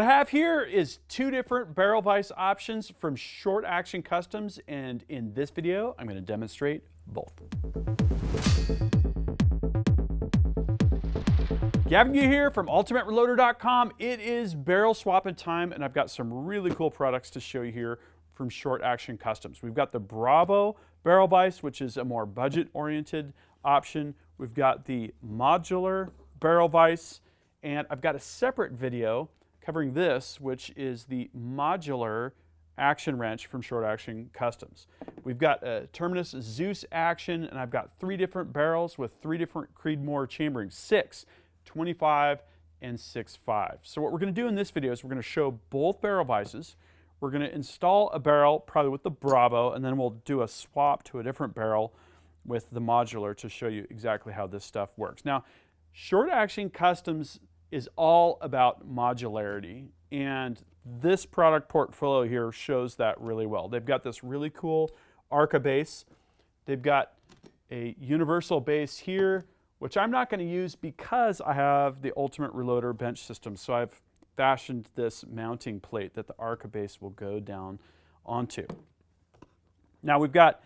What I have here is two different barrel vise options from Short Action Customs, and in this video, I'm going to demonstrate both. Gavin here from UltimateReloader.com. It is barrel swapping time, and I've got some really cool products to show you here from Short Action Customs. We've got the Bravo barrel vise, which is a more budget-oriented option. We've got the Modular barrel vise, and I've got a separate video covering this, which is the Modular action wrench from Short Action Customs. We've got a Terminus Zeus action, and I've got three different barrels with three different Creedmoor chamberings, 6, 25, and 6.5. So what we're going to do in this video is we're going to show both barrel vises. We're going to install a barrel, probably with the Bravo, and then we'll do a swap to a different barrel with the Modular to show you exactly how this stuff works. Now, Short Action Customs is all about modularity, and this product portfolio here shows that really well. They've got this really cool Arca base. They've got a universal base here, which I'm not going to use because I have the Ultimate Reloader bench system. So I've fashioned this mounting plate that the Arca base will go down onto. Now we've got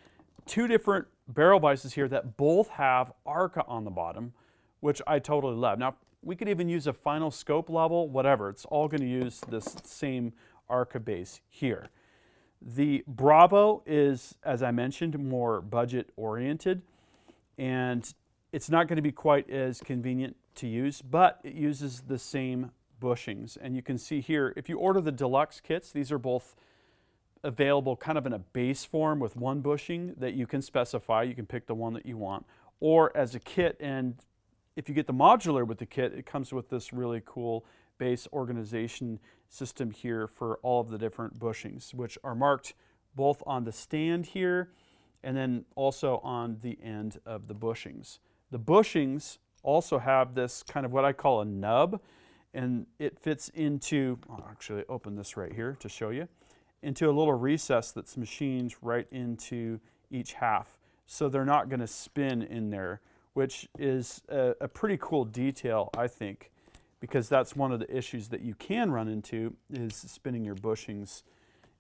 two different barrel vises here that both have Arca on the bottom, which I totally love. Now, we could even use a final scope level, whatever. It's all going to use this same Arca base here. The Bravo is, as I mentioned, more budget oriented, and it's not going to be quite as convenient to use, but it uses the same bushings. And you can see here, if you order the deluxe kits, these are both available kind of in a base form with one bushing that you can specify. You can pick the one that you want, or as a kit. And if you get the Modular with the kit, it comes with this really cool base organization system here for all of the different bushings, which are marked both on the stand here and then also on the end of the bushings. The bushings also have this kind of what I call a nub, and it fits into, I'll actually open this right here to show you, into a little recess that's machined right into each half. So they're not going to spin in there, which is a pretty cool detail, I think, because that's one of the issues that you can run into is spinning your bushings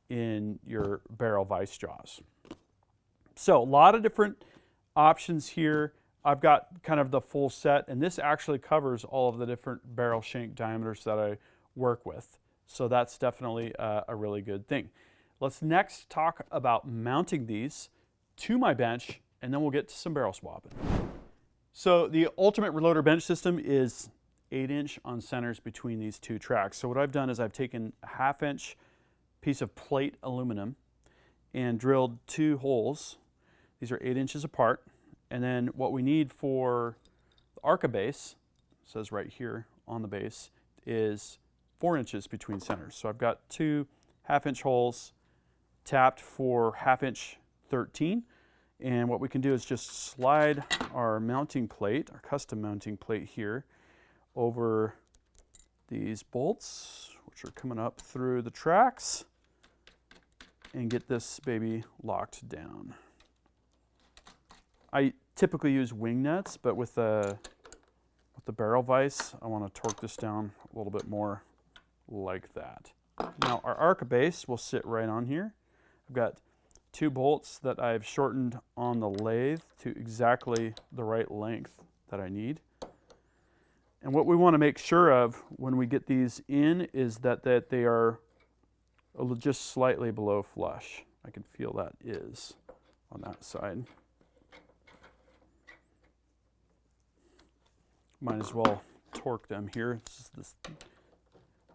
in your barrel vise jaws. So a lot of different options here. I've got kind of the full set, and this actually covers all of the different barrel shank diameters that I work with. So that's definitely a really good thing. Let's next talk about mounting these to my bench, and then we'll get to some barrel swapping. So the Ultimate Reloader bench system is 8-inch on centers between these two tracks. So what I've done is I've taken a 1/2-inch piece of plate aluminum and drilled 2 holes. These are 8 inches apart. And then what we need for the Arca base, it says right here on the base, is 4 inches between centers. So I've got 2 1/2-inch holes tapped for 1/2-inch 13. And what we can do is just slide our mounting plate, our custom mounting plate here, over these bolts, which are coming up through the tracks, and get this baby locked down. I typically use wing nuts, but with the barrel vise, I want to torque this down a little bit more like that. Now our Arca base will sit right on here. I've got 2 bolts that I've shortened on the lathe to exactly the right length that I need. And what we want to make sure of when we get these in is that they are just slightly below flush. I can feel that is on that side. Might as well torque them here. This is the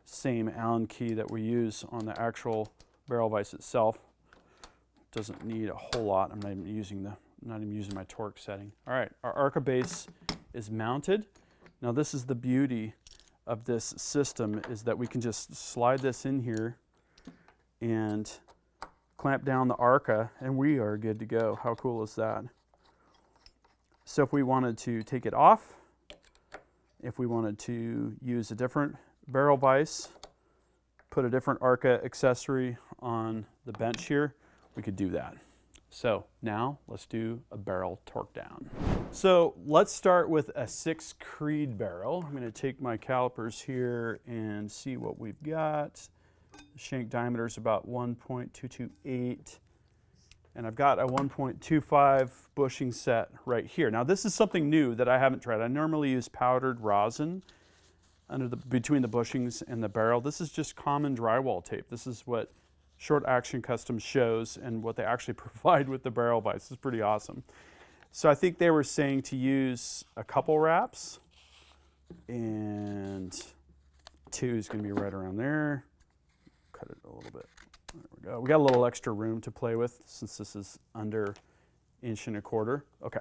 same Allen key that we use on the actual barrel vise itself. Doesn't need a whole lot. I'm not even using my torque setting. All right, our Arca base is mounted. Now this is the beauty of this system, is that we can just slide this in here and clamp down the Arca, and we are good to go. How cool is that? So if we wanted to take it off, if we wanted to use a different barrel vise, put a different Arca accessory on the bench here, we could do that. So now let's do a barrel torque down. So let's start with a 6 Creed barrel. I'm going to take my calipers here and see what we've got. The shank diameter is about 1.228, and I've got a 1.25 bushing set right here. Now this is something new that I haven't tried. I normally use powdered rosin between the bushings and the barrel. This is just common drywall tape. This is what Short Action Customs shows and what they actually provide with the barrel vise. This is pretty awesome. So I think they were saying to use a couple wraps, and 2 is going to be right around there. Cut it a little bit. There we go. We got a little extra room to play with since this is under 1.25 inches. Okay.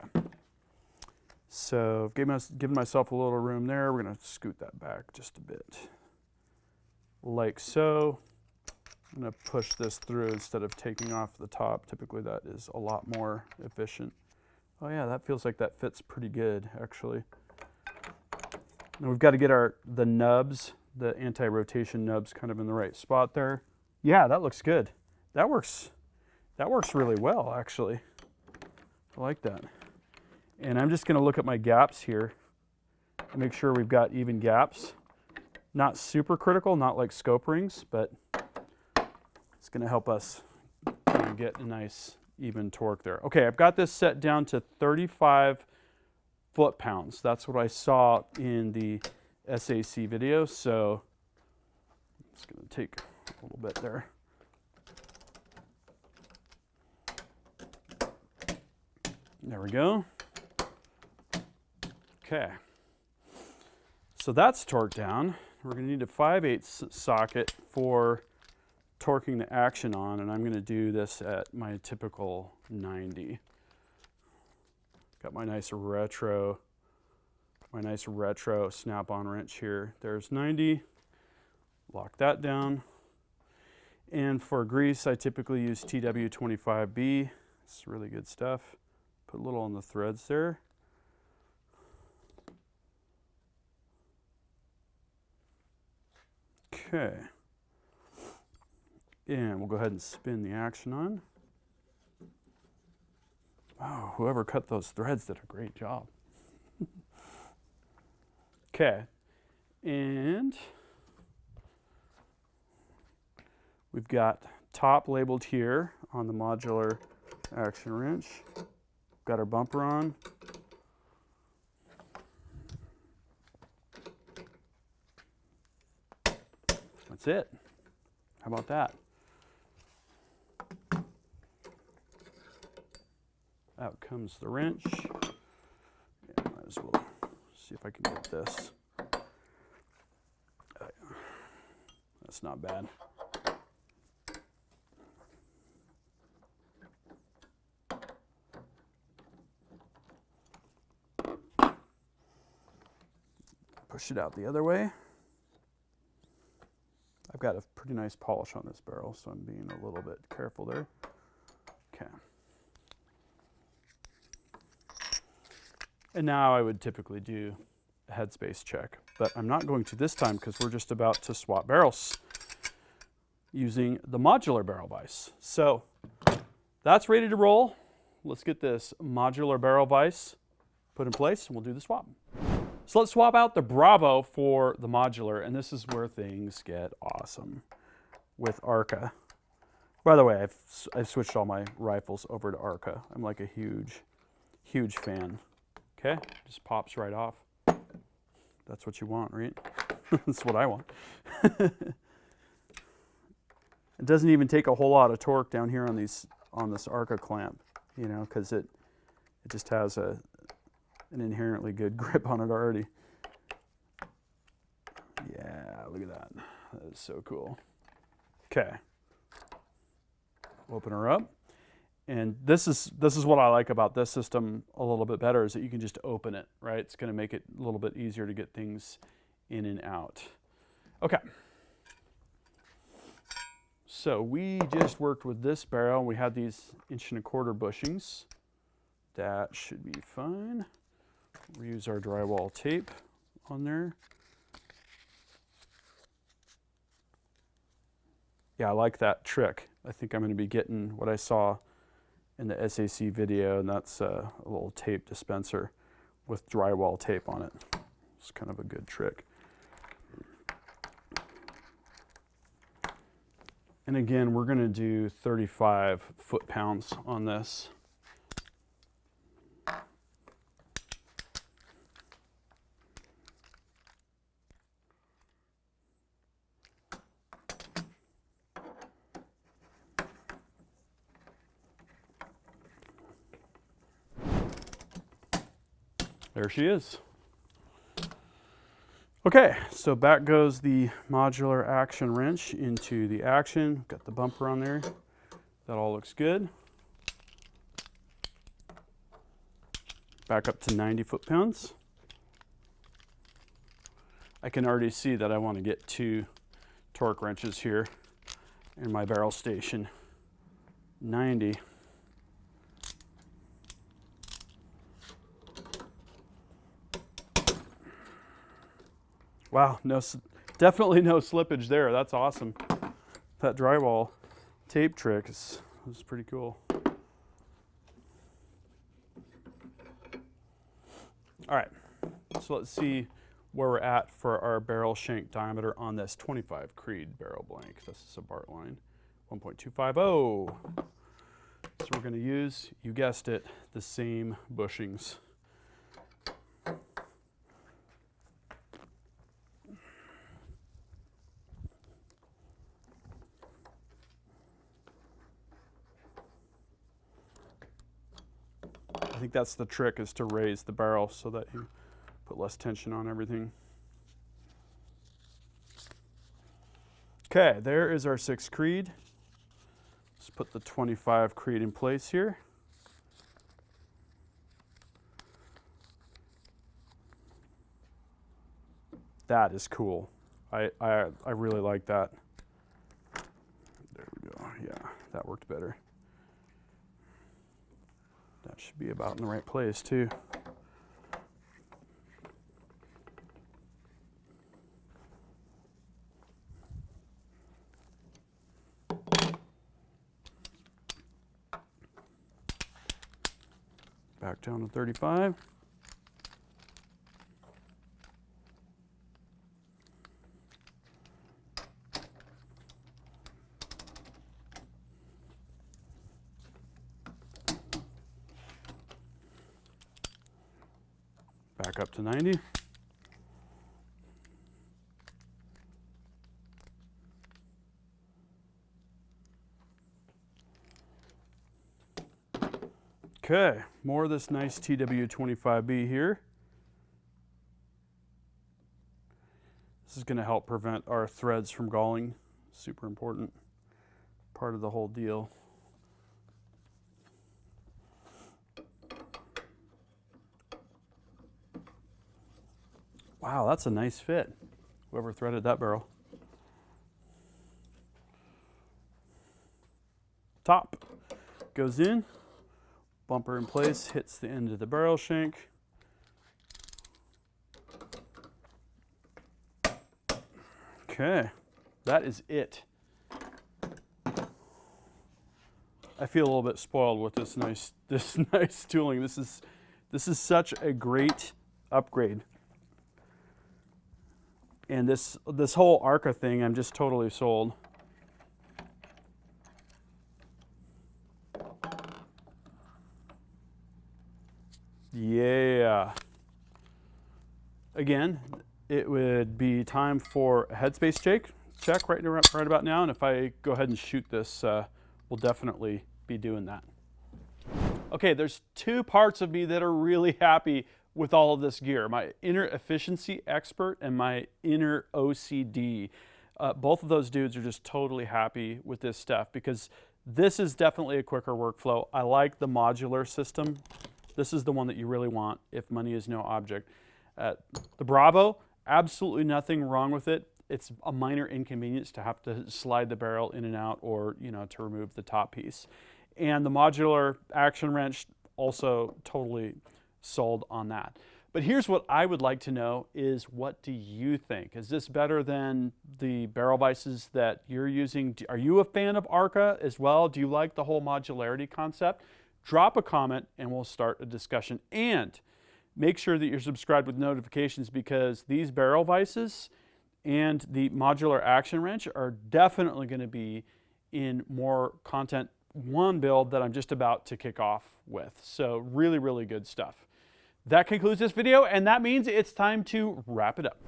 So giving myself a little room there. We're going to scoot that back just a bit, like so. I'm going to push this through instead of taking off the top. Typically that is a lot more efficient. Oh yeah, that feels like that fits pretty good, actually. Now we've got to get the nubs, the anti-rotation nubs, kind of in the right spot there. Yeah, that looks good. That works really well, actually. I like that. And I'm just going to look at my gaps here and make sure we've got even gaps. Not super critical, not like scope rings, but it's going to help us kind of get a nice even torque there. Okay, I've got this set down to 35 foot-pounds. That's what I saw in the SAC video, so it's going to take a little bit there. There we go. Okay, so that's torqued down. We're going to need a 5/8 socket for torquing the action on, and I'm going to do this at my typical 90. Got my nice retro snap-on wrench here. There's 90. Lock that down. And for grease, I typically use TW25B. It's really good stuff. Put a little on the threads there. Okay. And we'll go ahead and spin the action on. Oh, whoever cut those threads did a great job. Okay, and we've got top labeled here on the modular action wrench. Got our bumper on. That's it. How about that? Out comes the wrench. Yeah, might as well see if I can get this. That's not bad. Push it out the other way. I've got a pretty nice polish on this barrel, so I'm being a little bit careful there. Okay. And now I would typically do a headspace check, but I'm not going to this time because we're just about to swap barrels using the modular barrel vise. So that's ready to roll. Let's get this modular barrel vise put in place and we'll do the swap. So let's swap out the Bravo for the modular, and this is where things get awesome with ARCA. By the way, I've switched all my rifles over to ARCA. I'm like a huge fan. Okay, just pops right off. That's what you want, right? That's what I want. It doesn't even take a whole lot of torque down here on this ARCA clamp, you know, because it just has an inherently good grip on it already. Yeah, look at that. That is so cool. Okay. Open her up. And this is what I like about this system a little bit better, is that you can just open it, right? It's going to make it a little bit easier to get things in and out. Okay. So we just worked with this barrel. We had these 1.25 inch bushings. That should be fine. We'll use our drywall tape on there. Yeah, I like that trick. I think I'm going to be getting what I saw in the SAC video, and that's a little tape dispenser. with drywall tape on it. It's kind of a good trick. And again, we're going to do 35 foot-pounds on this. There she is. Okay, so back goes the modular action wrench into the action. Got the bumper on there. That all looks good. Back up to 90 foot-pounds. I can already see that I want to get 2 torque wrenches here in my barrel station. 90. Wow, definitely no slippage there. That's awesome. That drywall tape trick is pretty cool. All right, so let's see where we're at for our barrel shank diameter on this 25 Creed barrel blank. This is a Bart line, 1.250. So we're going to use, you guessed it, the same bushings. I think that's the trick, is to raise the barrel so that you put less tension on everything. Okay, there is our 6 Creed. Let's put the 25 Creed in place here. That is cool. I really like that. There we go. Yeah, that worked better. That should be about in the right place too. Back down to 35. Back up to 90. Okay, more of this nice TW25B here. This is going to help prevent our threads from galling. Super important part of the whole deal. Wow, that's a nice fit. Whoever threaded that barrel. Top goes in, bumper in place, hits the end of the barrel shank. Okay, that is it. I feel a little bit spoiled with this nice tooling. This is such a great upgrade. And this whole ARCA thing, I'm just totally sold. Yeah. Again, it would be time for a headspace check right about now. And if I go ahead and shoot this, we'll definitely be doing that. Okay, there's 2 parts of me that are really happy with all of this gear. My inner efficiency expert and my inner OCD. Both of those dudes are just totally happy with this stuff because this is definitely a quicker workflow. I like the modular system. This is the one that you really want if money is no object. The Bravo, absolutely nothing wrong with it. It's a minor inconvenience to have to slide the barrel in and out, or to remove the top piece. And the modular action wrench, also totally sold on that. But here's what I would like to know is, what do you think? Is this better than the barrel vices that you're using? Are you a fan of ARCA as well? Do you like the whole modularity concept? Drop a comment and we'll start a discussion. And make sure that you're subscribed with notifications, because these barrel vices and the modular action wrench are definitely going to be in more content one build that I'm just about to kick off with. So really, really good stuff. That concludes this video, and that means it's time to wrap it up.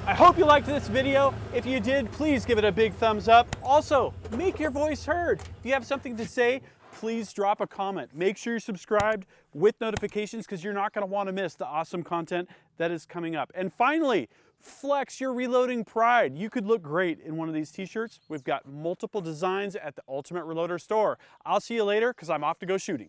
I hope you liked this video. If you did, please give it a big thumbs up. Also, make your voice heard. If you have something to say, please drop a comment. Make sure you're subscribed with notifications, because you're not going to want to miss the awesome content that is coming up. And finally, flex your reloading pride. You could look great in one of these t-shirts. We've got multiple designs at the Ultimate Reloader store. I'll see you later, because I'm off to go shooting.